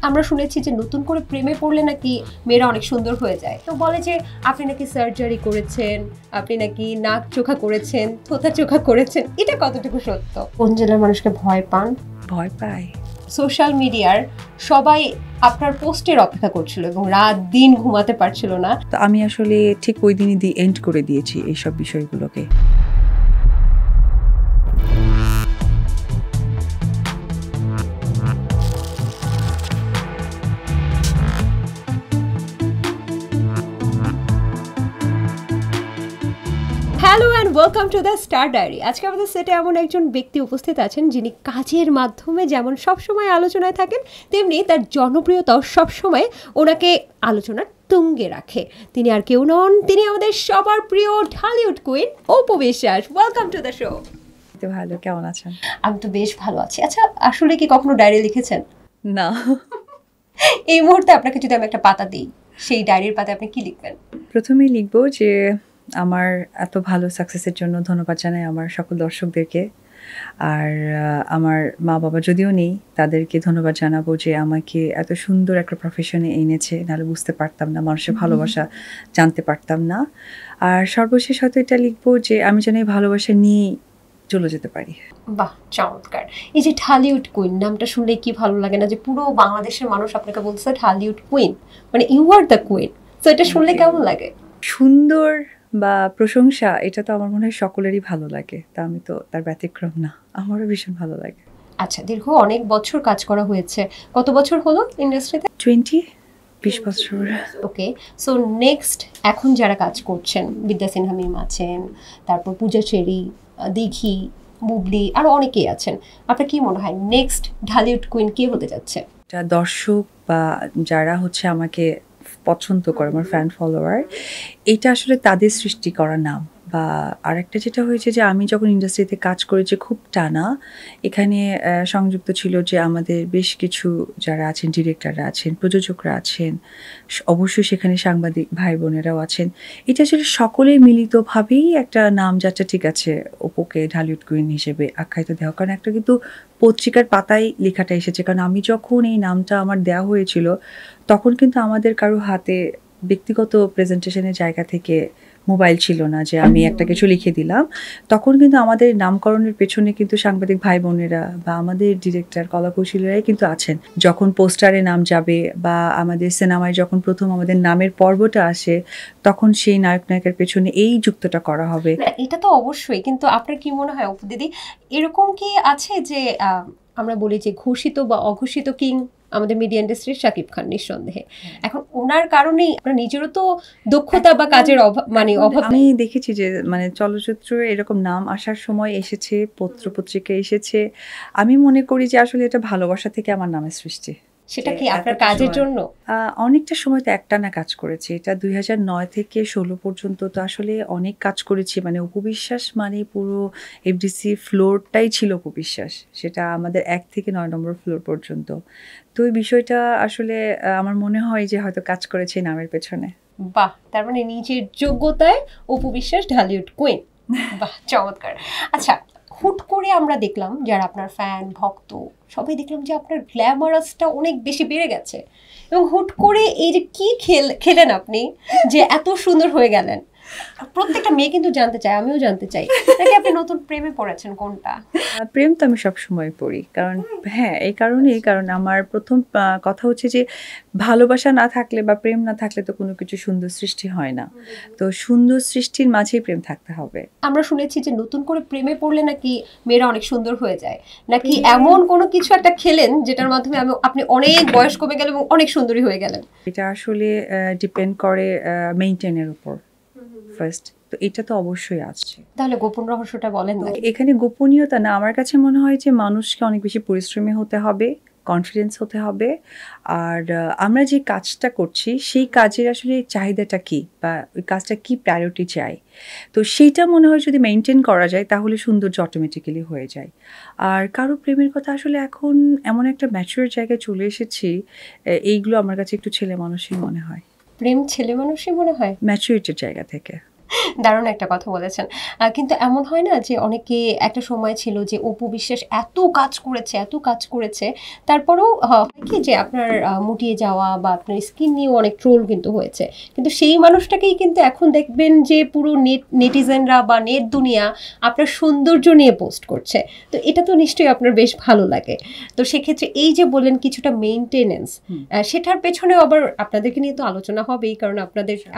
আমরা শুনেছি যে নতুন করে প্রেমে পড়লে নাকি মেয়েরা অনেক সুন্দর হয়ে যায়। তো বলে যে আপনি নাকি সার্জারি করেছেন, আপনি নাকি নাক চোখা করেছেন, থোতা চোখা করেছেন, এটা কতটুকু সত্য? কোন জেলার মানুষকে ভয় পান? ভয় পাই। সোশ্যাল মিডিয়ার সবাই আপনার পোস্টের অপেক্ষা করছিল এবং রাত দিন ঘুমাতে পারছিল না। তো আমি আসলে ঠিক ওই দিনই এন্ড করে দিয়েছি এইসব বিষয়গুলোকে। Hello and welcome to the star diary. আজকে আমাদের সেটে এমন একজন ব্যক্তি উপস্থিত আছেন যিনি কাজের মাধ্যমে যেমন সবসময় আলোচনায় থাকেন, তেমনি তার জনপ্রিয়তাও সবসময় ওনাকে আলোচনার তুঙ্গে রাখে। তিনি আর কেউ নন, তিনি আমাদের সবার প্রিয় Dhallywood queen Apu Biswas. Welcome to the show. ভালো, কেমন আছেন? আমি তো বেশ ভালো আছি। আচ্ছা, আসলে কি কখনো ডায়েরি লিখেছেন? না। এই মুহূর্তে আপনাকে যদি আমি একটা পাতা দিই, সেই ডায়েরির পাতায় আপনি কি লিখবেন? প্রথমেই লিখবো যে আমার এত ভালো সাকসেসের জন্য ধন্যবাদ জানাই আমার সকল দর্শকদেরকে। আর আমার মা বাবা যদিও নেই, তাদেরকে ধন্যবাদ জানাবো যে আমাকে এত সুন্দর একটা প্রফেশনে এনেছে, নাহলে বুঝতে পারতাম না, মানুষের ভালোবাসা জানতে পারতাম না। আর সর্বশেষ হয়তো এটা লিখবো যে আমি যেন এই ভালোবাসা নিয়ে চলে যেতে পারি। বাহ, চমৎকার। এই যে ঢালিউড কুইন নামটা শুনলে কি ভালো লাগে না যে পুরো বাংলাদেশের মানুষ আপনাকে বলছে ঢালিউড কুইন, মানে ইউ আর দ্য কুইন। তো এটা শুনলে কেমন লাগে? সুন্দর বা প্রশংসা, এটা তো আমার মনে হয় সকলেরই ভালো লাগে, তা আমি তো তার ব্যতিক্রম না, আমারও ভীষণ ভালো লাগে। আচ্ছা, দীর্ঘ অনেক বছর কাজ করা হয়েছে। কত বছর হলো ইন্ডাস্ট্রিতে? 20 বছর। ওকে, সো নেক্সট এখন যারা কাজ করছেন, বিদ্যা সিনহা মিম আছেন, তারপর পূজা চেরি, দিঘি, বুবলি, আরও অনেকেই আছেন। আপনার কি মনে হয় নেক্সট ঢালিউড কুইন কে হতে যাচ্ছে? দর্শক বা যারা হচ্ছে আমাকে পছন্দ করে, আমার ফ্যান ফলোয়ার, এটা আসলে তাদের সৃষ্টি করা নাম। বা আরেকটা যেটা হয়েছে যে আমি যখন ইন্ডাস্ট্রিতে কাজ করেছি খুব টানা, এখানে সংযুক্ত ছিল যে আমাদের বেশ কিছু যারা আছেন, ডিরেক্টররা আছেন, প্রযোজকরা আছেন, অবশ্যই সেখানে সাংবাদিক ভাই বোনেরাও আছেন। এটা আসলে সকলে মিলিতভাবেই একটা নাম যাচ্ছে, ঠিক আছে অপুকে ঢালিউড কুইন হিসেবে আখ্যায়িত দেওয়া। কারণ একটা কিন্তু পত্রিকার পাতায় লেখাটা এসেছে। কারণ আমি যখন এই নামটা আমার দেওয়া হয়েছিল তখন কিন্তু আমাদের কারো হাতে ব্যক্তিগত প্রেজেন্টেশনের জায়গা থেকে মোবাইল ছিল না যে আমি একটা কিছু লিখে দিলাম। তখন কিন্তু আমাদের নামকরণের পেছনে কিন্তু সাংবাদিক ভাই বোনেরা বা আমাদের ডিরেক্টর কলাকৌশলীরাই কিন্তু আছেন। যখন পোস্টারে নাম যাবে বা আমাদের সিনেমায় যখন প্রথম আমাদের নামের পর্বটা আসে, তখন সেই নায়ক নায়িকার পেছনে এই যুক্তটা করা হবে। এটা তো অবশ্যই, কিন্তু আপনার কি মনে হয় অপু দিদি, এরকম কি আছে যে আমরা বলি যে ঘোষিত বা অঘোষিত কিং আমাদের মিডিয়া ইন্ডাস্ট্রির শাকিব খান, নিঃসন্দেহে। এখন ওনার কারণেই আপনার নিজেরও তো দক্ষতা বা কাজের অভাব, মানে অভাব। আমি দেখেছি যে মানে চলচ্চিত্র এরকম নাম আসার সময় এসেছে, পত্রিকা এসেছে। আমি মনে করি যে আসলে এটা ভালোবাসা থেকে আমার নামের সৃষ্টি। সেটা কি আপনার কাজের জন্য? অনেকটা সময় তো একটানা কাজ করেছি। এটা 2009 থেকে 16 পর্যন্ত তো আসলে অনেক কাজ করেছি। মানে অপু বিশ্বাস মানে পুরো এফডিসি ফ্লোরটাই ছিল অপু বিশ্বাস। সেটা আমাদের 1 থেকে 9 নম্বর ফ্লোর পর্যন্ত। তো এই বিষয়টা আসলে আমার মনে হয় যে হয়তো কাজ করেছি নামের পেছনে। বাহ, তার মানে নিজের যোগ্যতায় অপু বিশ্বাস ঢালিউড কুইন। বাহ, চমৎকার। আচ্ছা, হুট করে আমরা দেখলাম যারা আপনার ফ্যান ভক্ত সবাই দেখলাম যে আপনার গ্ল্যামারাসটা অনেক বেশি বেড়ে গেছে, এবং হুট করে এই যে কি খেলেন আপনি যে এত সুন্দর হয়ে গেলেন। প্রত্যেকটা মেয়ে কিন্তু জানতে চায়, আমিও জানতে চাই, নাকি আপনি নতুন প্রেমে পড়েছেন কোনটা? প্রেম তো আমি সবসময় পড়ি, কারণ হ্যাঁ এই কারণেই, কারণ আমার প্রথম কথা হচ্ছে যে ভালোবাসা না থাকলে বা প্রেম না থাকলে তো কোনো কিছু সুন্দর সৃষ্টি হয় না। তো সুন্দর সৃষ্টির মাঝেই প্রেম থাকতে হবে। আমরা শুনেছি যে নতুন করে প্রেমে পড়লে নাকি মেয়েরা অনেক সুন্দর হয়ে যায়, নাকি এমন কোনো কিছু একটা খেলেন যেটার মাধ্যমে আপনি অনেক বয়স কমে গেলেন এবং অনেক সুন্দরী হয়ে গেলেন? এটা আসলে ডিপেন্ড করে মেইনটেনের উপর ফার্স্ট। তো এটা তো অবশ্যই আসছে। তাহলে গোপন রহস্যটা বলেন না। এখানে গোপনীয়তা না, আমার কাছে মনে হয় যে মানুষকে অনেক বেশি পরিশ্রমী হতে হবে, কনফিডেন্স হতে হবে। আর আমরা যে কাজটা করছি সেই কাজের আসলে চাহিদাটা কী বা ওই কাজটা কী প্রায়োরিটি চাই, তো সেইটা মনে হয় যদি মেনটেন করা যায় তাহলে সৌন্দর্য অটোমেটিক্যালি হয়ে যায়। আর কারো প্রেমের কথা আসলে এখন এমন একটা ম্যাচিউর জায়গায় চলে এসেছি, এইগুলো আমার কাছে একটু ছেলে মানুষই মনে হয়। প্রেম ছেলে মানুষই মনে হয় ম্যাচুরিটির জায়গা থেকে। দারুণ একটা কথা বলেছেন। কিন্তু এমন হয় না যে অনেকে একটা সময় ছিল যে অপু বিশ্বাস এত কাজ করেছে, তারপরেও হয় কি যে আপনার মুটিয়ে যাওয়া বা আপনার স্কিন নিয়েও অনেক ট্রোল কিন্তু হয়েছে। কিন্তু সেই মানুষটাকেই কিন্তু এখন দেখবেন যে পুরো নেটিজেনরা বা নেট দুনিয়া আপনার সৌন্দর্য নিয়ে পোস্ট করছে। তো এটা তো নিশ্চয়ই আপনার বেশ ভালো লাগে। তো সেক্ষেত্রে এই যে বললেন কিছুটা মেইনটেনেন্স, সেটার পেছনে আবার আপনাদেরকে নিয়ে তো আলোচনা হবেই, কারণ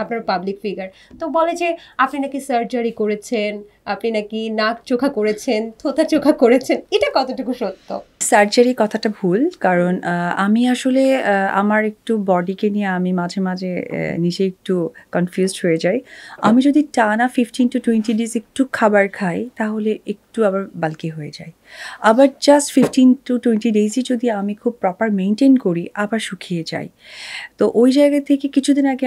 আপনার পাবলিক ফিগার। তো বলে যে আপনি নাকি সার্জারি করেছেন, আপনি নাকি নাক চোখা করেছেন, থোতা চোখা করেছেন, এটা কতটুকু সত্য? সার্জারি কথাটা ভুল, কারণ আমি আসলে আমার একটু বডিকে নিয়ে আমি মাঝে মাঝে নিজে একটু কনফিউজড হয়ে যাই। আমি যদি টানা 15 to 20 ডেজ একটু খাবার খাই তাহলে একটু আবার বাল্কি হয়ে যায়, আবার জাস্ট 15 to 20 ডেজই যদি আমি খুব প্রপার মেনটেন করি আবার শুকিয়ে যাই। তো ওই জায়গা থেকে কিছুদিন আগে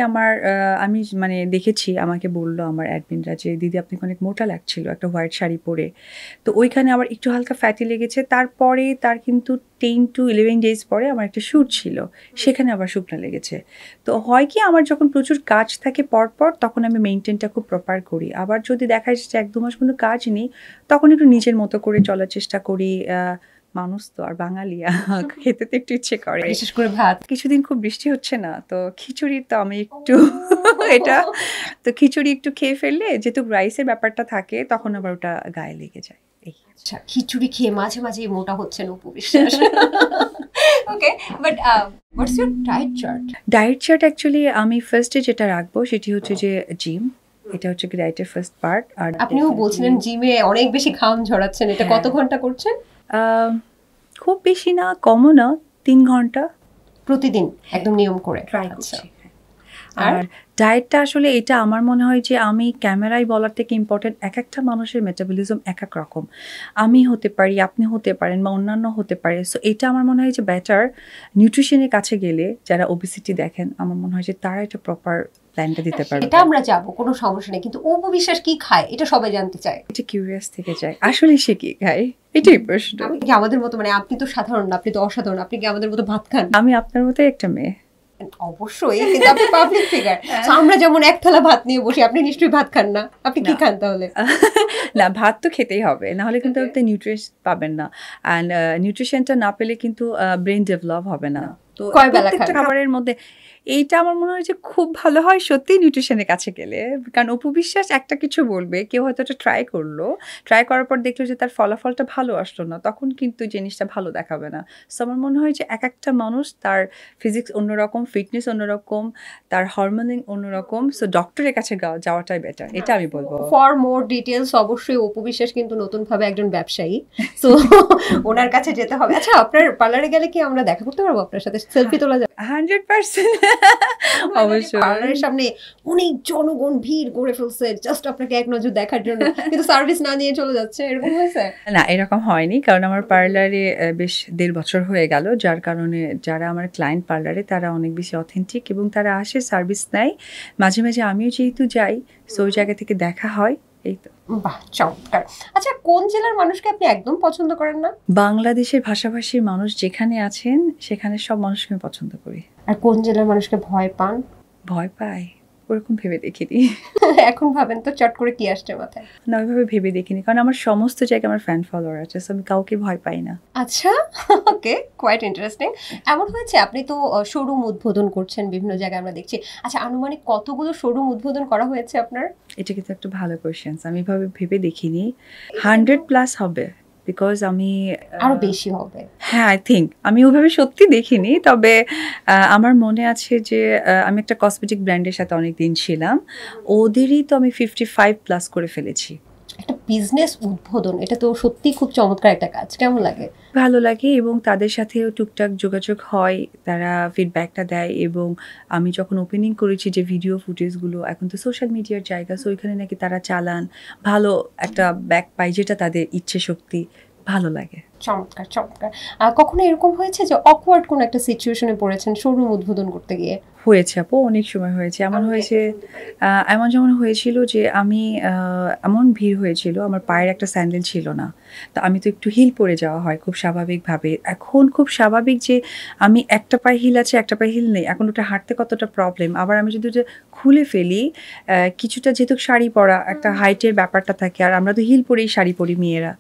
আমি মানে দেখেছি, আমাকে বললো আমার অ্যাডমিনরা যে দিদি আপনাকে অনেক মোটা লাগছিল একটা হোয়াইট শাড়ি পরে। তো ওইখানে আবার একটু হালকা ফ্যাটি লেগেছে। তারপরে তার কিন্তু 10 to 11 ডেজ পরে আমার একটা শ্যুট ছিল, সেখানে আবার শুকনো লেগেছে। তো হয় কি, আমার যখন প্রচুর কাজ থাকে পরপর তখন আমি মেনটেনটা খুব প্রপার করি। আবার যদি দেখা যাচ্ছে যে 1-2 মাস কোনো কাজ নেই, তখন একটু নিজের মতো করে চলার চেষ্টা করি। মানুষ তো আর বাঙালি, খেতে তো একটু ইচ্ছে করে, বিশেষ করে ভাত। কিছুদিন খুব বৃষ্টি হচ্ছে না, তো খিচুড়ি তো আমি একটু এটা তো খিচুড়ি একটু খেয়ে ফেললে যেহেতু রাইসের ব্যাপারটা থাকে তখন আবার ওটা গায়ে লেগে যায়। আচ্ছা, খিচুড়ি খেয়ে মাঝে মাঝে মোটা হচ্ছেন Apu Biswas. Okay, but what's your diet chart? Diet chart actually আমি ফার্স্টে যেটা রাখবো সেটি হচ্ছে যে জিম, এটা হচ্ছে কি ডায়েটের ফার্স্ট পার্ট। আর আপনিও বলছিলেন জিমে অনেক বেশি ঘাম ঝরাচ্ছেন, এটা কত ঘন্টা করছেন? খুব বেশি না, কমও না, 3 ঘন্টা প্রতিদিন একদম নিয়ম করে ট্রাই আচ্ছা। করছি। আর ডায়েটটা আসলে এটা আমার মনে হয় যে আমি ক্যামেরায় বলার থেকে ইম্পর্টেন্ট, এক একটা মানুষের মেটাবলিজম এক এক রকম। আমি হতে পারি, আপনি হতে পারেন, বা অন্যান্য হতে পারে। সো এটা আমার মনে হয় যে বেটার নিউট্রিশনের কাছে গেলে যারা ওবেসিটি দেখেন, আমার মনে হয় যে তারা এটা প্রপার প্ল্যানটা দিতে পারবে। এটা আমরা যাবো, কোনো সমস্যা নেই, কিন্তু অপু বিশ্বাস কি খায় এটা সবাই জানতে চায়। এটা কিউরিয়াস থেকে যায়, আসলে সে কি খায় এটাই প্রশ্ন। আপনি কি আমাদের মতো, মানে আপনি তো সাধারণ না, আপনি তো অসাধারণ, আপনি কি আমাদের মতো ভাত খান? আমি আপনার মতোই একটা মেয়ে। অবশ্যই, কিন্তু আপনি পাবলিক ফিগার। আমরা যেমন এক থালা ভাত নিয়ে বসি, আপনি নিশ্চয়ই ভাত খান না। আপনি কি খান তাহলে? না, ভাত তো খেতেই হবে, না হলে কিন্তু আপনি নিউট্রিশন পাবেন না। অ্যান্ড নিউট্রিশনটা না পেলে কিন্তু ব্রেন ডেভেলপ হবে না। তো কয় বেলা প্রত্যেকটা খান? খাবারের মধ্যে এইটা আমার মনে হয় যে খুব ভালো হয় সত্যি নিউট্রিশনের কাছে গেলে। কারণ অপু বিশ্বাস একটা কিছু বলবে, কেউ হয়তো এটা ট্রাই করার পর দেখলো যে তার ফলাফলটা ভালো আসলো না, তখন কিন্তু জিনিসটা ভালো দেখাবে না। সো আমার মনে হয় যে এক একটা মানুষ তার ফিজিক্স অন্যরকম, ফিটনেস অন্যরকম, তার হরমোনিং অন্যরকম। সো ডক্টরের কাছে যাওয়াটাই বেটার, এটা আমি বলবো। ফর মোর ডিটেলস অবশ্যই অপু বিশ্বাস কিন্তু নতুনভাবে একজন ব্যবসায়ী, সো ওনার কাছে যেতে হবে। আচ্ছা, আপনার পার্লারে গেলে কি আমরা দেখা করতে পারবো, আপনার সাথে সেলফি তোলা যাবে? 100% অবশ্যই। পার্লারের সামনে অনেক জনগণ ভিড় করে ফেলছে জাস্ট আপনাকে এক নজর দেখার জন্য, কিন্তু সার্ভিস না নিয়ে চলে যাচ্ছে, এরকম হয়েছে? না, এরকম হয়নি, কারণ আমার পার্লারে বেশ 1.5 বছর হয়ে গেল, যার কারণে যারা আমার ক্লায়েন্ট পার্লারে তারা অনেক বেশি অথেন্টিক এবং তারা আসে, সার্ভিস নেয়। মাঝে মাঝে আমিও যেহেতু যাই, সো ওই জায়গা থেকে দেখা হয়, এই তো। বাহ, চমৎকার। আচ্ছা, কোন জেলার মানুষকে আপনি একদম পছন্দ করেন না? বাংলাদেশের ভাষাভাষীর মানুষ যেখানে আছেন সেখানে সব মানুষকে আমি পছন্দ করি। আর কোন জেলার মানুষকে ভয় পান? ভয় পাই ওরকম ভেবে দেখিনি। এখন ভাবেন তো, চট করে কি আসছে মাথায়? না, ওইভাবে ভেবে দেখিনি, কারণ আমার সমস্ত জায়গায় আমার ফ্যান ফলোয়ার আছে, সো আমি কাউকে ভয় পাই না। আচ্ছা, ওকে, কোয়াইট ইন্টারেস্টিং। এমন হয়েছে আপনি তো শোরুম উদ্বোধন করছেন বিভিন্ন জায়গায়, আমরা দেখছি। আচ্ছা, আনুমানিক কতগুলো শোরুম উদ্বোধন করা হয়েছে আপনার? এটা কিন্তু একটা ভালো কোয়েশ্চেন, আমি এভাবে ভেবে দেখিনি। 100+ হবে, বিকজ আমি আরো বেশি হবে। হ্যাঁ, আই থিঙ্ক আমি ওইভাবে সত্যি দেখিনি, তবে আমার মনে আছে যে আমি একটা কসমেটিক ব্র্যান্ডের সাথে অনেক দিন ছিলাম, ওদেরই তো আমি 55+ করে ফেলেছি। একটা বিজনেস উদ্বোধন, এটা তো সত্যি খুব চমৎকার একটা কাজ। কেমন লাগে? ভালো লাগে, এবং তাদের সাথেও টুকটাক যোগাযোগ হয়, তারা ফিডব্যাকটা দেয়। এবং আমি যখন ওপেনিং করেছি যে ভিডিও ফুটেজগুলো, এখন তো সোশ্যাল মিডিয়ার জায়গা, সো ওইখানে নাকি তারা চালান, ভালো একটা ব্যাক পাই, যেটা তাদের ইচ্ছে শক্তি, ভালো লাগে। চমৎকার চমৎকার। কখনো এরকম হয়েছে যে অকওয়ার্ড কোনো একটা সিচুয়েশনে পড়েছেন শোরুম উদ্বোধন করতে গিয়ে? হয়েছে আপু, অনেক সময় হয়েছে। এমন হয়েছে, এমন যেমন হয়েছিল যে আমি এমন ভিড় হয়েছিল, আমার পায়ের একটা স্যান্ডেল ছিল না। তো আমি তো একটু হিল পরে যাওয়া হয় খুব স্বাভাবিকভাবে। এখন খুব স্বাভাবিক যে আমি একটা পায়ে হিল আছে, একটা পায়ে হিল নেই। এখন ওটা হাঁটতে কতটা প্রবলেম। আবার আমি যদি ওটা খুলে ফেলি, কিছুটা যেহেতু শাড়ি পরা একটা হাইটের ব্যাপারটা থাকে, আর আমরা তো হিল পরেই শাড়ি পরি মেয়েরা।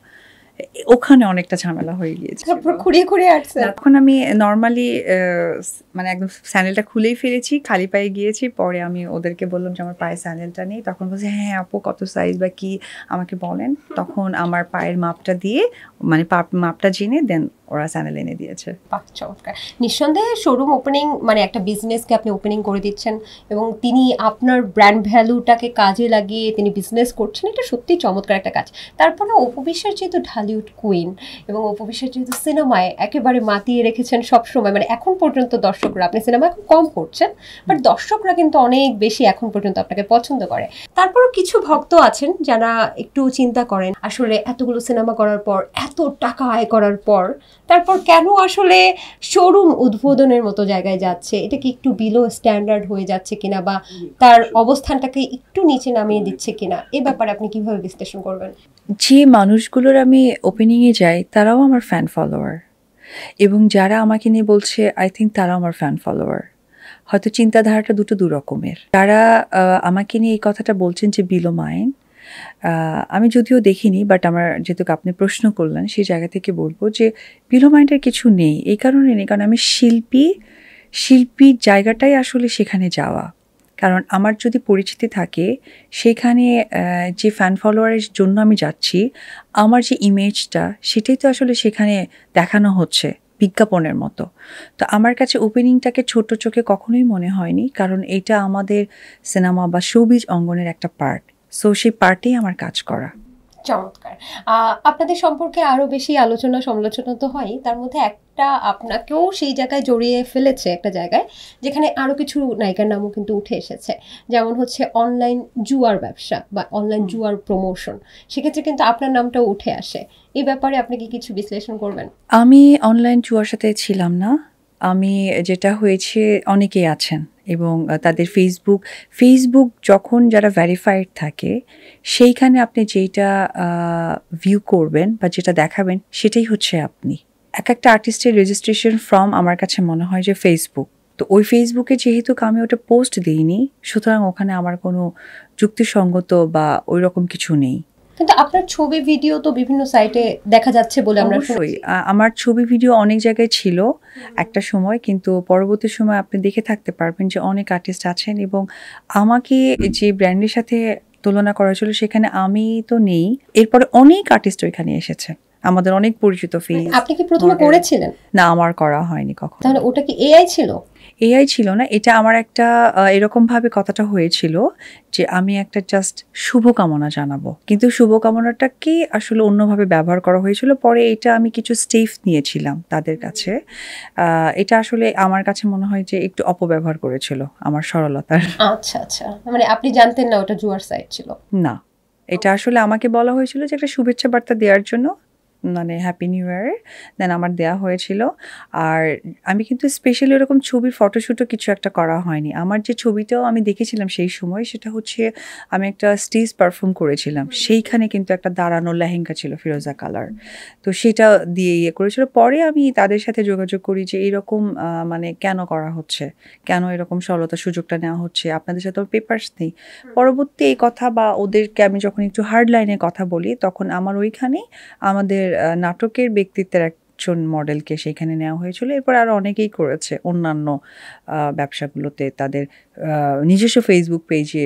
ওখানে অনেকটা ঝামেলা হয়ে গিয়েছে। তারপর খুঁড়িয়ে খুঁড়িয়ে আসছে? তখন আমি নরমালি মানে একদম স্যান্ডেলটা খুলেই ফেলেছি, খালি পায়ে গিয়েছি। পরে আমি ওদেরকে বললাম যে আমার পায়ে স্যান্ডেলটা নেই। তখন বলছে হ্যাঁ আপু কত সাইজ বা কি আমাকে বলেন। তখন আমার পায়ের মাপটা দিয়ে, মানে মাপটা জেনে দেন ওরা স্যান্ডেল এনে দিয়েছে। বাহ চমৎকার। নিঃসন্দেহে শোরুম ওপেনিং মানে একটা বিজনেসকে আপনি ওপেনিং করে দিচ্ছেন এবং তিনি আপনার ব্র্যান্ড ভ্যালুটাকে কাজে লাগিয়ে তিনি বিজনেস করছেন, এটা সত্যিই চমৎকার একটা কাজ। তারপরে অপু বিশ্বাস যেহেতু ঢালিউড কুইন এবং অপু বিশ্বাস যেহেতু সিনেমায় একেবারে মাতিয়ে রেখেছেন সবসময়, মানে এখন পর্যন্ত দর্শকরা, আপনি সিনেমা এখন কম করছেন বাট দর্শকরা কিন্তু অনেক বেশি এখন পর্যন্ত আপনাকে পছন্দ করে। তারপরও কিছু ভক্ত আছেন যারা একটু চিন্তা করেন আসলে এতগুলো সিনেমা করার পর, এত টাকা আয় করার পর তারপর কেন আসলে শোরুম উদ্বোধনের মতো জায়গায় যাচ্ছে, এটা কি একটু বিলো স্ট্যান্ডার্ড হয়ে যাচ্ছে কিনা বা তার অবস্থানটাকে একটু নিচে নামিয়ে দিচ্ছে কিনা, এ ব্যাপারে আপনি কিভাবে বিশ্লেষণ করবেন? যে মানুষগুলোর আমি ওপেনিংয়ে যাই তারাও আমার ফ্যান ফলোয়ার, এবং যারা আমাকে নিয়ে বলছে আই থিঙ্ক তারাও আমার ফ্যান ফলোয়ার। হয়তো চিন্তাধারাটা দু রকমের। যারা আমাকে নিয়ে এই কথাটা বলছেন যে বিলো মাইন, আমি যদিও দেখিনি, বাট আমার যেহেতু আপনি প্রশ্ন করলেন সেই জায়গা থেকে বলবো যে বিলো মাইন্ডের কিছু নেই। এই কারণে নেই কারণ আমি শিল্পীর জায়গাটাই আসলে সেখানে যাওয়া। কারণ আমার যদি পরিচিতি থাকে সেখানে, যে ফ্যান ফলোয়ারের জন্য আমি যাচ্ছি, আমার যে ইমেজটা সেটাই তো আসলে সেখানে দেখানো হচ্ছে বিজ্ঞাপনের মতো। তো আমার কাছে ওপেনিংটাকে ছোট চোখে কখনোই মনে হয়নি, কারণ এটা আমাদের সিনেমা বা শোবিজ অঙ্গনের একটা পার্ট। সো সেই পার্টেই আমার কাজ করা। চমৎকার। আপনাদের সম্পর্কে আরো বেশি আলোচনা সমালোচনা তো হয়, তার মধ্যে একটা আপনাকেও সেই জায়গায় জড়িয়ে ফেলেছে একটা জায়গায় যেখানে আরো কিছু নায়িকার নামও কিন্তু উঠে এসেছে, যেমন হচ্ছে অনলাইন জুয়ার ব্যবসা বা অনলাইন জুয়ার প্রমোশন, সেক্ষেত্রে কিন্তু আপনার নামটাও উঠে আসে। এই ব্যাপারে আপনি কি কিছু বিশ্লেষণ করবেন? আমি অনলাইন জুয়ার সাথে ছিলাম না। আমি, যেটা হয়েছে, অনেকেই আছেন এবং তাদের ফেসবুক যখন যারা ভেরিফাইড থাকে সেইখানে আপনি যেইটা ভিউ করবেন বা যেটা দেখাবেন সেটাই হচ্ছে আপনি। একটা আর্টিস্টের রেজিস্ট্রেশন ফর্ম আমার কাছে মনে হয় যে ফেসবুক। তো ওই ফেসবুকে যেহেতু আমি ওটা পোস্ট দিইনি, সুতরাং ওখানে আমার কোনো যুক্তিসঙ্গত বা ওই রকম কিছু নেই। কিন্তু আপনার ছবি ভিডিও তো বিভিন্ন সাইটে দেখা যাচ্ছে বলে আমরা অবশ্যই আমার ছবি ভিডিও অনেক জায়গায় ছিল একটা সময়, কিন্তু পরবর্তী সময় আপনি দেখে থাকতে পারবেন যে অনেক আর্টিস্ট আছেন এবং আমাকে যে ব্র্যান্ডের সাথে তুলনা করা হয়েছিল সেখানে আমি তো নেই। এরপরে অনেক আর্টিস্ট ওইখানে এসেছে, আমাদের অনেক পরিচিত ফেস। আপনি কি প্রথমে করেছিলেন? না, আমার করা হয়নি কখনো। তাহলে ওটা কি এআই ছিল? এআই ছিল না, এটা আমার একটা এরকমভাবে কথাটা হয়েছিল যে আমি একটা জাস্ট শুভকামনা জানাবো, কিন্তু শুভকামনাটাকে আসলে অন্যভাবে ব্যবহার করা হয়েছিল। পরে এটা আমি কিছু স্টেপ নিয়েছিলাম তাদের কাছে। এটা আসলে আমার কাছে মনে হয় যে একটু অপব্যবহার করেছিল আমার সরলতার। আচ্ছা আচ্ছা, মানে আপনি জানতেন না ওটা জুয়ার সাইট ছিল? না, এটা আসলে আমাকে বলা হয়েছিল যে একটা শুভেচ্ছা বার্তা দেওয়ার জন্য, মানে হ্যাপি নিউ ইয়ারে দেন আমার দেয়া হয়েছিল। আর আমি কিন্তু স্পেশালি এরকম ছবির ফটোশ্যুটও কিছু একটা করা হয়নি। আমার যে ছবিটাও আমি দেখেছিলাম সেই সময়, সেটা হচ্ছে আমি একটা স্টেজ পারফর্ম করেছিলাম, সেইখানে কিন্তু একটা দাঁড়ানো লেহেঙ্গা ছিল ফিরোজা কালার, তো সেটা দিয়ে করেছিল। পরে আমি তাদের সাথে যোগাযোগ করি যে এরকম মানে কেন করা হচ্ছে, কেন এরকম সরলতার সুযোগটা নেওয়া হচ্ছে, আপনাদের সাথে পেপারস নেই। পরবর্তী এই কথা বা ওদেরকে আমি যখন একটু হার্ড লাইনে কথা বলি, তখন আমার ওইখানে আমাদের নাটকের ব্যক্তিত্বের একজন মডেলকে সেখানে নেওয়া হয়েছিল। এরপর আরও অনেকেই করেছে অন্যান্য ব্যবসাগুলোতে, তাদের নিজস্ব ফেসবুক পেজে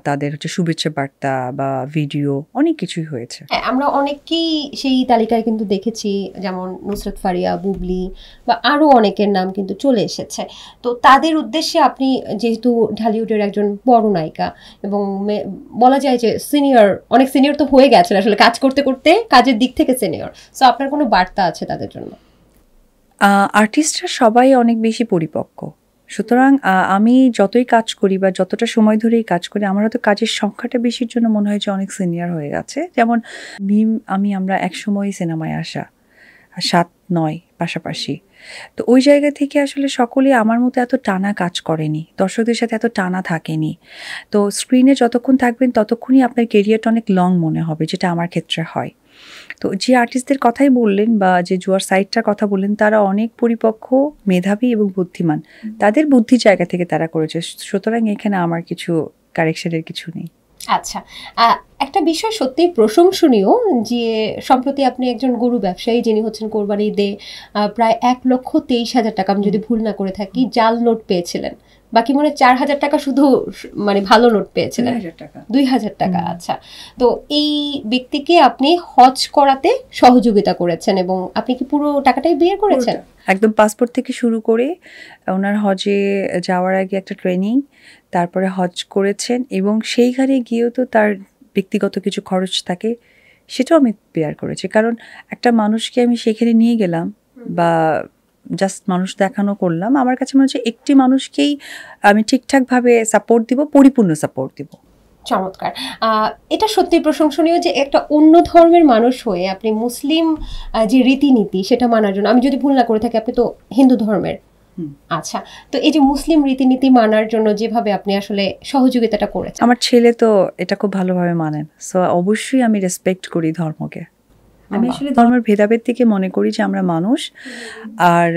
তাদের হচ্ছে শুভেচ্ছা বার্তা বা ভিডিও অনেক কিছুই হয়েছে। হ্যাঁ, আমরা অনেকেই সেই তালিকায় কিন্তু দেখেছি, যেমন নুসরাত ফারিয়া, বুবলি বা আরও অনেকের নাম কিন্তু চলে এসেছে। তো তাদের উদ্দেশ্যে আপনি যেহেতু ঢালিউডের একজন বড় নায়িকা এবং বলা যায় যে সিনিয়র, অনেক সিনিয়র তো হয়ে গেছেন আসলে কাজ করতে করতে, কাজের দিক থেকে সিনিয়র, সো আপনার কোনো বার্তা আছে তাদের জন্য? আর্টিস্টরা সবাই অনেক বেশি পরিপক্ক, সুতরাং আমি যতই কাজ করি বা যতটা সময় ধরেই কাজ করি, আমার হয়তো কাজের সংখ্যাটা বেশির জন্য মনে হয় যে অনেক সিনিয়র হয়ে গেছে। যেমন আমরা একসময় সিনেমায় আসা, 7-9 পাশাপাশি। তো ওই জায়গা থেকে আসলে সকলে আমার মতো এত টানা কাজ করেনি, দর্শকদের সাথে এত টানা থাকেনি। তো স্ক্রিনে যতক্ষণ থাকবেন ততক্ষণই আপনার কেরিয়ারটা অনেক লং মনে হবে, যেটা আমার ক্ষেত্রে হয়। তো যে আর্টিস্টদের কথাই বললেন বা যে জুয়ার সাইডটার কথা বললেন, তারা অনেক পরিপক্ক, মেধাবী এবং বুদ্ধিমান। তাদের বুদ্ধির জায়গা থেকে তারা করেছে, সুতরাং এখানে আমার কিছু কারেকশনের কিছু নেই। আচ্ছা, একটা বিষয় সত্যিই প্রশংসনীয় যে সম্প্রতি আপনি একজন গরু ব্যবসায়ী, যিনি হচ্ছেন কোরবানি ঈদে প্রায় 1,23,000 টাকা, আমি যদি ভুল না করে থাকি, জাল নোট পেয়েছিলেন। বাকি মনে 4,000 টাকা শুধু মানে ভালো নোট পেয়েছিলেন। 2,000 টাকা। আচ্ছা, তো এই ব্যক্তিকে আপনি হজ করাতে সহযোগিতা করেছেন এবং আপনি কি পুরো টাকাটাই বিয়ে করেছেন? একদম পাসপোর্ট থেকে শুরু করে ওনার হজে যাওয়ার আগে একটা ট্রেনিং, তারপরে হজ করেছেন এবং সেইখানে গিয়েও তো তার ব্যক্তিগত কিছু খরচ থাকে, সেটাও আমি বেয়ার করেছি। কারণ একটা মানুষকে আমি সেখানে নিয়ে গেলাম বা জাস্ট মানুষ দেখানো করলাম, আমার কাছে মনে হচ্ছে একটি মানুষকেই আমি ঠিকঠাকভাবে সাপোর্ট দিব, পরিপূর্ণ সাপোর্ট দিব। চমৎকার। এটা সত্যি প্রশংসনীয় যে একটা অন্য ধর্মের মানুষ হয়ে আপনি মুসলিম যে রীতিনীতি সেটা মানার জন্য, আমি যদি ভুল না করে থাকি আপনি তো হিন্দু ধর্মের। আচ্ছা, তো এই যে মুসলিম রীতিনীতি মানার জন্য যেভাবে আপনি আসলে সহযোগিতাটা করেছেন, আমার ছেলে তো এটা খুব ভালোভাবে মানেন, সো অবশ্যই আমি রেসপেক্ট করি ধর্মকে। আমি আসলে ধর্মের ভেদাভেদ থেকে মনে করি যে আমরা মানুষ, আর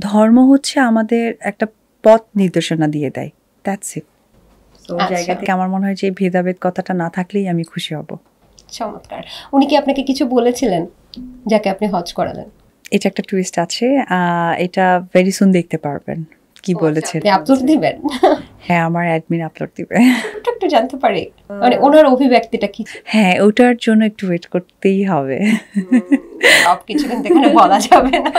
ধর্ম হচ্ছে আমাদের একটা পথ নির্দেশনা দিয়ে দেয়, দ্যাটস ইট। তো জায়গা থেকে আমার মনে হয় যে ভেদাভেদ কথাটা না থাকলেই আমি খুশি হব। চমৎকার। উনি কি আপনাকে কিছু বলেছিলেন যাকে আপনি হজ করালেন? এটা একটা টুইস্ট আছে, এটা ভেরি সুন দেখতে পারবেন কি বলেছেন। আপলোড দিবেন? হ্যাঁ, আমার অ্যাডমিন আপলোড দিবে। একটু জানতে পারি মানে ওনার অভিব্যক্তিটা কি? হ্যাঁ, ওটার জন্য একটু ওয়েট করতেই হবে। সব কিছু কিন্তু এখানে বলা যাবে না।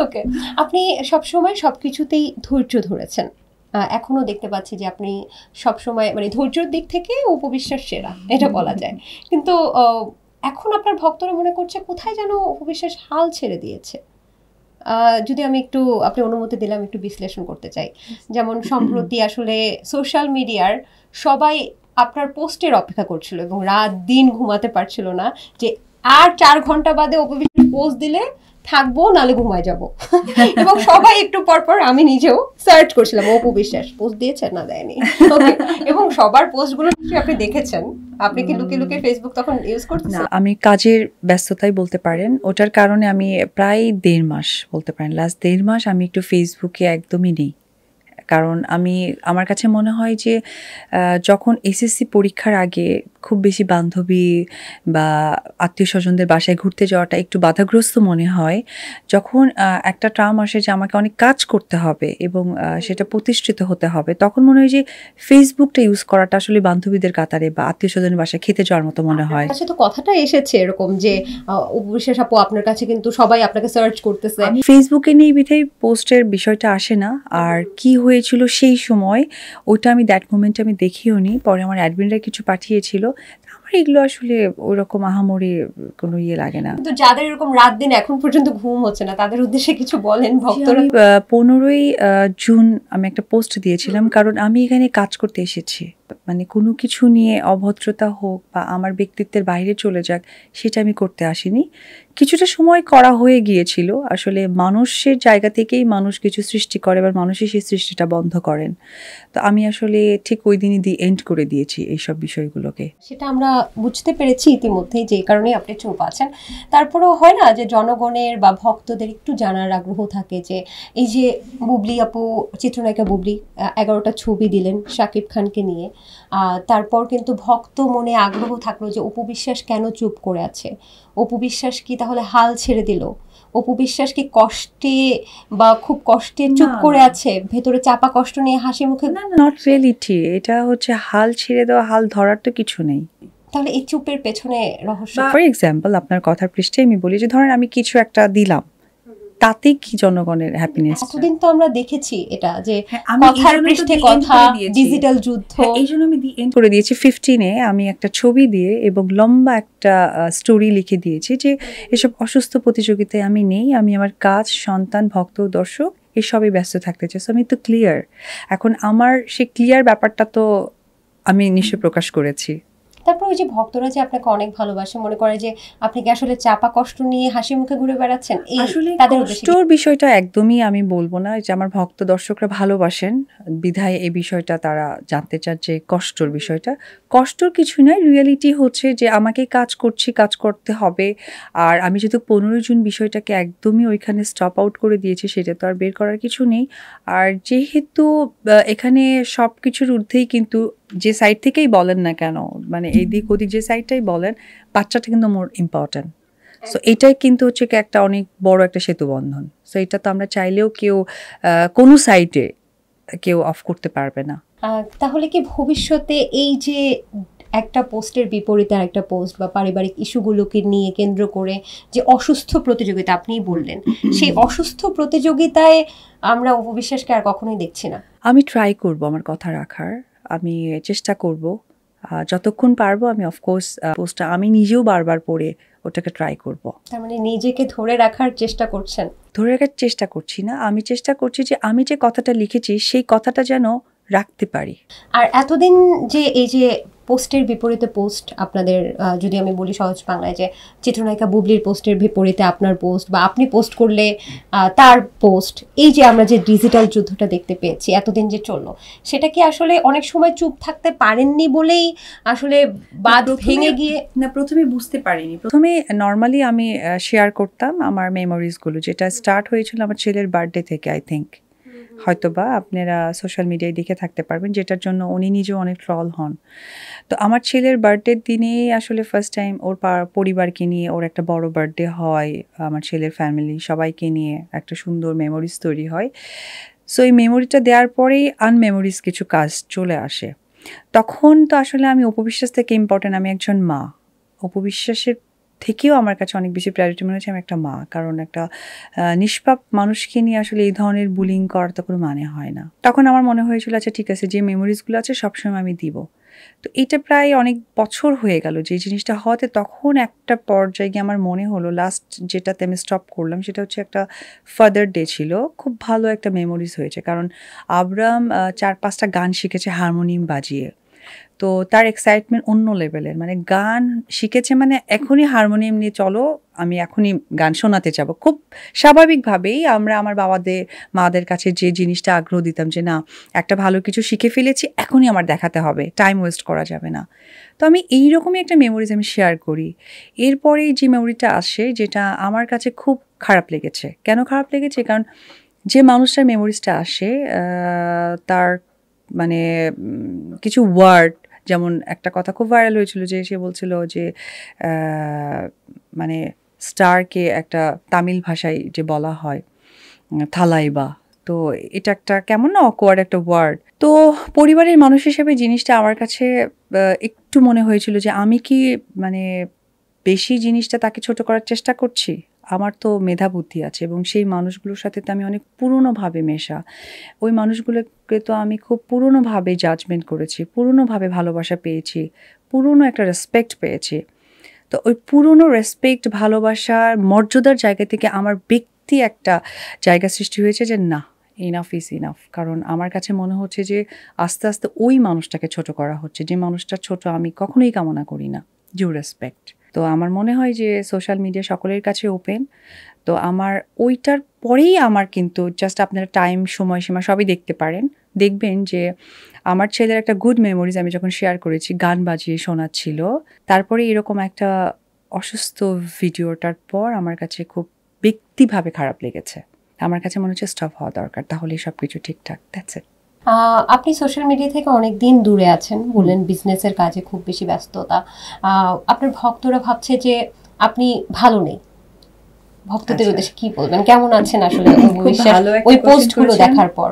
ওকে, আপনি সবসময় সবকিছুতেই ধৈর্য ধরেছেন, এখনো দেখতে পাচ্ছি যে আপনি সবসময় মানে ধৈর্যের দিক থেকে উপবিশ্বাস সেরা, এটা বলা যায়। কিন্তু এখন আপনার ভক্তরা মনে করছে কোথায় যেন উপবিশ্বাস হাল ছেড়ে দিয়েছে। যদি আমি একটু, আপনি অনুমতি দিলাম, একটু বিশ্লেষণ করতে চাই। যেমন সম্প্রতি আসলে সোশ্যাল মিডিয়ার সবাই আপনার পোস্টের অপেক্ষা করছিল এবং রাত দিন ঘুমাতে পারছিল না যে আর 4 ঘন্টা বাদে উপবিশ্বাস পোস্ট দিলে থাকবো নালে ঘুমায় যাব। এবং সবাই একটু পরপর, আমি নিজেও সার্চ করছিলাম অপু বিশ্বাস পোস্ট দিয়েছে না দেয়নি। এবং সবার পোস্টগুলো আপনি দেখেছেন। আপনি কি লুকিয়ে লুকিয়ে ফেসবুক তখন ইউজ করতেন? আমি কাজের ব্যস্ততায় বলতে পারেন, ওটার কারণে আমি প্রায় 1.5 মাস বলতে পারেন, লাস্ট 1.5 মাস আমি একটু ফেসবুকে একদমই নেই। কারণ আমার কাছে মনে হয় যে যখন এসএসসি পরীক্ষার আগে খুব বেশি বান্ধবী বা আত্মীয় স্বজনদের বাসায় ঘুরতে যাওয়াটা একটু বাধাগ্রস্ত মনে হয়, যখন একটা টার্ম আসে যে আমাকে অনেক কাজ করতে হবে এবং সেটা প্রতিষ্ঠিত হতে হবে, তখন মনে হয় যে ফেসবুকটা ইউজ করাটা আসলে বান্ধবীদের কাতারে বা আত্মীয় স্বজনের বাসায় খেতে যাওয়ার মতো মনে হয়। আচ্ছা, তো কথাটা এসেছে এরকম যে উপবিশ্বাস আপু আপনার কাছে কিন্তু সবাই আপনাকে সার্চ করতেছে। ফেসবুকে নেই বিধায় পোস্টের বিষয়টা আসে না। আর কি হয়েছিল সেই সময় ওটা আমি দ্যাট মোমেন্টে আমি দেখিও নি, পরে আমার অ্যাডমিনরা কিছু পাঠিয়েছিল। আমার এগুলো আসলে ওইরকম আহামরি কোনো ইয়ে লাগে না। কিন্তু যাদের এরকম রাত দিন এখন পর্যন্ত ঘুম হচ্ছে না তাদের উদ্দেশ্যে কিছু বলেন ভক্তরা? 15ই জুন আমি একটা পোস্ট দিয়েছিলাম, কারণ আমি এখানে কাজ করতে এসেছি, মানে কোনো কিছু নিয়ে অভদ্রতা হোক বা আমার ব্যক্তিত্বের বাইরে চলে যাক সেটা আমি করতে আসিনি। কিছুটা সময় করা হয়ে গিয়েছিল, আসলে মানুষের জায়গা থেকেই মানুষ কিছু সৃষ্টি করে, এবার মানুষই সেই সৃষ্টিটা বন্ধ করেন। তো আমি আসলে ঠিক ওই দিনই এন্ড করে দিয়েছি এইসব বিষয়গুলোকে। সেটা আমরা বুঝতে পেরেছি ইতিমধ্যেই, যে কারণে আপনি চুপ আছেন। তারপরেও হয় না যে জনগণের বা ভক্তদের একটু জানার আগ্রহ থাকে যে এই যে বুবলি আপু, চিত্রনায়িকা বুবলি 11টা ছবি দিলেন শাকিব খানকে নিয়ে, তারপর কিন্তু ভক্ত মনে আগ্রহ থাকলো যে অপু বিশ্বাস কেন চুপ করে আছে, অপু বিশ্বাস কি তাহলে হাল ছেড়ে দিল, অপু বিশ্বাস কি কষ্টে বা খুব কষ্টে চুপ করে আছে, ভেতরে চাপা কষ্ট নিয়ে হাসি মুখে? নট রিয়েলিটি, এটা হচ্ছে হাল ছেড়ে দেওয়া, হাল ধরার তো কিছু নেই। তাহলে এই চুপের পেছনে রহস্য? ফর এক্সাম্পল, আপনার কথার পৃষ্ঠে আমি বলি যে ধরেন আমি কিছু একটা দিলাম, তাতে কি জনগণের হ্যাপিনেস? এতদিন তো আমরা দেখেছি এটা যে কথার পৃষ্ঠে কথা, ডিজিটাল যুদ্ধ, এই জন্য আমি এন্ড করে দিয়েছি 15-এ আমি একটা ছবি দিয়ে এবং লম্বা একটা স্টোরি লিখে দিয়েছি যে এসব অসুস্থ প্রতিযোগিতায় আমি নেই, আমি আমার কাজ, সন্তান, ভক্ত, দর্শক এসবই ব্যস্ত থাকতে চাই। সো আমি তো ক্লিয়ার, এখন আমার সেই ক্লিয়ার ব্যাপারটা তো আমি নিশ্চয় প্রকাশ করেছি। তারপর ওই যে ভক্তরা যে আপনাকে অনেক ভালোবাসে, মনে করে যে আপনি কি আসলে চাপা কষ্ট নিয়ে হাসি মুখে ঘুরে বেড়াচ্ছেন, এই আসলে তাদের কষ্টর বিষয়টা একদমই আমি বলবো না যে আমার ভক্ত দর্শকরা ভালোবাসেন বিধায় এই বিষয়টা তারা জানতে চান যে কষ্টর বিষয়টা। কষ্টর কিছু নয়, রিয়েলিটি হচ্ছে যে আমাকে কাজ করছি, কাজ করতে হবে। আর আমি যেহেতু 15 জুন বিষয়টাকে একদমই ওইখানে স্টপ আউট করে দিয়েছি, সেটা তো আর বের করার কিছু নেই। আর যেহেতু এখানে সব কিছুর ঊর্ধ্বেই কিন্তু যে সাইড থেকেই বলেন না কেন, মানে এই দিক ওদিক যে সাইডটাই বলেন, বাচ্চাটা কিন্তু মোর ইম্পর্ট্যান্ট। সো এটাই কিন্তু হচ্ছে কি একটা অনেক বড় একটা সেতু বন্ধন। সো এটা তো আমরা চাইলেও কেউ কোনো সাইডে কেউ অফ করতে পারবে না। তাহলে কি ভবিষ্যতে এই যে একটা পোস্টের বিপরীতে আরেকটা পোস্ট বা পারিবারিক ইস্যুগুলোকে নিয়ে কেন্দ্র করে যে অসুস্থ প্রতিযোগিতা আপনিই বললেন, সেই অসুস্থ প্রতিযোগিতায় আমরা অপবিশ্বাসকে আর কখনোই দেখছি না? আমি ট্রাই করব আমার কথা রাখার, আমি চেষ্টা করব যতক্ষণ পারবো। আমি অফকোর্স পোস্টটা আমি নিজেও বারবার পড়ে ওটাকে ট্রাই করব। তার মানে নিজেকে ধরে রাখার চেষ্টা করছেন? ধরে রাখার চেষ্টা করছি না, আমি চেষ্টা করছি যে আমি যে কথাটা লিখেছি সেই কথাটা যেন রাখতে পারি। আর এতদিন যে এই যে পোস্টের বিপরীতে পোস্ট আপনাদের, যদি আমি বলি সহজ বাংলায়, যে চিত্রনায়িকা বুবলির পোস্টের বিপরীতে আপনার পোস্ট, বা আপনি পোস্ট করলে তার পোস্ট, এই যে আমরা যে ডিজিটাল যুদ্ধটা দেখতে পেয়েছি এতদিন যে চললো, সেটা কি আসলে অনেক সময় চুপ থাকতে পারেননি বলেই আসলে বাদ ভেঙে গিয়ে? না, প্রথমে বুঝতে পারিনি। প্রথমে নর্মালি আমি শেয়ার করতাম আমার মেমোরিজগুলো, যেটা স্টার্ট হয়েছিল আমার ছেলের বার্থডে থেকে। আই থিঙ্ক হয়তোবা আপনারা সোশ্যাল মিডিয়ায় দেখে থাকতে পারবেন, যেটার জন্য উনি নিজেও অনেক ট্রল হন। তো আমার ছেলের বার্থডের দিনেই আসলে ফার্স্ট টাইম ওর পরিবারকে নিয়ে ওর একটা বড় বার্থডে হয়, আমার ছেলের ফ্যামিলি সবাইকে নিয়ে একটা সুন্দর মেমোরিজ তৈরি হয়। সো এই মেমোরিটা দেওয়ার পরেই আনমেমোরিজ কিছু কাজ চলে আসে। তখন তো আসলে আমি অপবিশ্বাস থেকে ইম্পর্টেন্ট, আমি একজন মা। অপবিশ্বাসের থেকেও আমার কাছে অনেক বেশি প্রায়োরিটি মনে হচ্ছে আমি একটা মা, কারণ একটা নিষ্পাপ মানুষকে নিয়ে আসলে এই ধরনের বুলিং করার তো কোনো মানে হয় না। তখন আমার মনে হয়েছিল আচ্ছা ঠিক আছে, যে মেমোরিজগুলো আছে সবসময় আমি দিব। তো এটা প্রায় অনেক বছর হয়ে গেল যে জিনিসটা হওয়াতে। তখন একটা পর্যায়ে গিয়ে আমার মনে হলো, লাস্ট যেটাতে আমি স্টপ করলাম সেটা হচ্ছে একটা ফাদার ডে ছিল, খুব ভালো একটা মেমোরিজ হয়েছে। কারণ আব্রাম 4-5টা গান শিখেছে হারমোনিয়াম বাজিয়ে। তো তার এক্সাইটমেন্ট অন্য লেভেলের, মানে গান শিখেছে মানে এখনই হারমোনিয়াম নিয়ে চলো, আমি এখনই গান শোনাতে যাব। খুব স্বাভাবিকভাবেই আমরা আমার মাদের কাছে যে জিনিসটা আগ্রহ দিতাম যে না, একটা ভালো কিছু শিখে ফেলেছি, এখনই আমার দেখাতে হবে, টাইম ওয়েস্ট করা যাবে না। তো আমি এইরকমই একটা মেমোরিজ আমি শেয়ার করি। এরপরেই যে মেমোরিটা আসে, যেটা আমার কাছে খুব খারাপ লেগেছে। কেন খারাপ লেগেছে? কারণ যে মানুষটার মেমোরিজটা আসে তার মানে কিছু ওয়ার্ড, যেমন একটা কথা খুব ভাইরাল হয়েছিল যে সে বলছিল যে মানে স্টারকে একটা তামিল ভাষায় যে বলা হয় থালাইবা, তো এটা একটা কেমন না অকওয়ার্ড একটা ওয়ার্ড। তো পরিবারের মানুষ হিসেবে জিনিসটা আমার কাছে একটু মনে হয়েছিল যে আমি কি মানে বেশি জিনিসটা তাকে ছোট করার চেষ্টা করছি। আমার তো মেধা বুদ্ধি আছে এবং সেই মানুষগুলোর সাথে তো আমি অনেক পুরনোভাবে মেশা। ওই মানুষগুলোকে তো আমি খুব পুরনোভাবে জাজমেন্ট করেছি, পুরনোভাবে ভালোবাসা পেয়েছি, পুরনো একটা রেসপেক্ট পেয়েছি। তো ওই পুরনো রেসপেক্ট, ভালোবাসার, মর্যাদার জায়গা থেকে আমার ব্যক্তি একটা জায়গা সৃষ্টি হয়েছে যে না, ইনাফ ইজ ইনাফ। কারণ আমার কাছে মনে হচ্ছে যে আস্তে আস্তে ওই মানুষটাকে ছোট করা হচ্ছে, যে মানুষটা ছোট আমি কখনোই কামনা করি না, ডিউ রেসপেক্ট। তো আমার মনে হয় যে সোশ্যাল মিডিয়া সকলের কাছে ওপেন। তো আমার ওইটার পরেই আমার কিন্তু জাস্ট আপনারা টাইম, সময়সীমা সবই দেখতে পারেন, দেখবেন যে আমার ছেলের একটা গুড মেমোরিজ আমি যখন শেয়ার করেছি, গান বাজিয়ে শোনাচ্ছিল, তারপরে এরকম একটা অসুস্থ ভিডিওটার পর আমার কাছে খুব ব্যক্তিভাবে খারাপ লেগেছে। আমার কাছে মনে হচ্ছে স্টপ হওয়া দরকার, তাহলে সব কিছু ঠিকঠাক। That's it. আপনি সোশ্যাল মিডিয়া থেকে অনেক দিন দূরে আছেন, বললেন বিজনেসের কাজে খুব বেশি ব্যস্ততা। আপনার ভক্তরা ভাবছে যে আপনি ভালো নেই, ভক্তদের উদ্দেশ্যে কি বলবেন? কেমন আছেন আসলে ওই পোস্টগুলো দেখার পর?